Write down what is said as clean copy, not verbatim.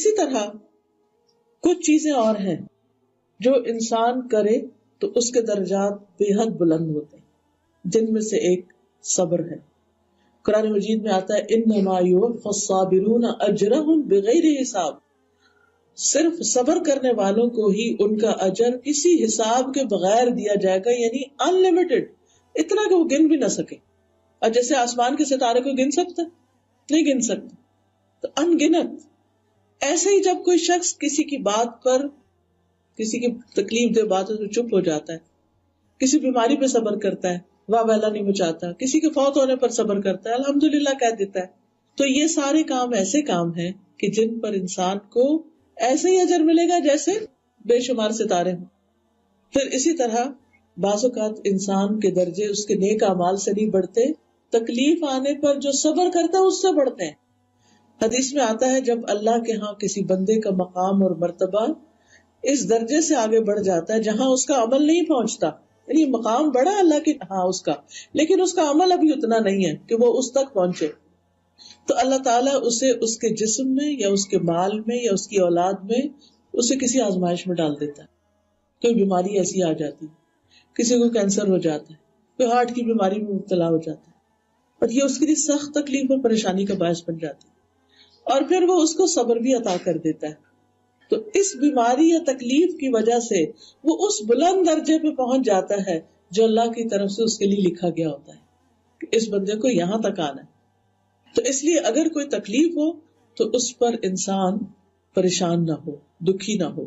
اسی طرح کچھ چیزیں اور ہیں جو انسان کرے تو اس کے درجات بے حد بلند ہوتے ہیں، جن میں سے ایک صبر ہے. قرآن مجید میں آتا ہے انما یوفی الصابرون اجرہم بغیر حساب، صرف صبر کرنے والوں کو ہی ان کا اجر کسی حساب کے بغیر دیا جائے گا، یعنی ان لمیٹڈ، اتنا کہ وہ گن بھی نہ سکے. اور جیسے آسمان کے ستارے کو گن سکتا نہیں گن سکتا، تو ان گنت. ایسے ہی جب کوئی شخص کسی کی بات پر، کسی کی تکلیف دہ بات سے چپ ہو جاتا ہے، کسی بیماری پہ صبر کرتا ہے، واہ ویلا نہیں مچاتا، کسی کے فوت ہونے پر صبر کرتا ہے، الحمدللہ کہہ دیتا ہے، تو یہ سارے کام ایسے کام ہیں کہ جن پر انسان کو ایسے ہی اجر ملے گا جیسے بے شمار ستارے ہوں. پھر اسی طرح بعض اوقات انسان کے درجے اس کے نیک اعمال سے نہیں بڑھتے، تکلیف آنے پر جو صبر کرتا ہے اس سے بڑھتے ہیں. حدیث میں آتا ہے جب اللہ کے ہاں کسی بندے کا مقام اور مرتبہ اس درجے سے آگے بڑھ جاتا ہے جہاں اس کا عمل نہیں پہنچتا، یعنی مقام بڑا اللہ کے ہاں اس کا، لیکن اس کا عمل ابھی اتنا نہیں ہے کہ وہ اس تک پہنچے، تو اللہ تعالیٰ اسے اس کے جسم میں یا اس کے مال میں یا اس کی اولاد میں اسے کسی آزمائش میں ڈال دیتا ہے. کوئی بیماری ایسی آ جاتی، کسی کو کینسر ہو جاتا ہے، کوئی ہارٹ کی بیماری میں مبتلا ہو جاتا ہے، اور یہ اس کے لیے سخت تکلیف اور پریشانی کا باعث بن جاتی ہے، اور پھر وہ اس کو صبر بھی عطا کر دیتا ہے. تو اس بیماری یا تکلیف کی وجہ سے وہ اس بلند درجے پہ پہنچ جاتا ہے جو اللہ کی طرف سے اس کے لیے لکھا گیا ہوتا ہے کہ اس بندے کو یہاں تک آنا ہے. تو اس لیے اگر کوئی تکلیف ہو تو اس پر انسان پریشان نہ ہو، دکھی نہ ہو.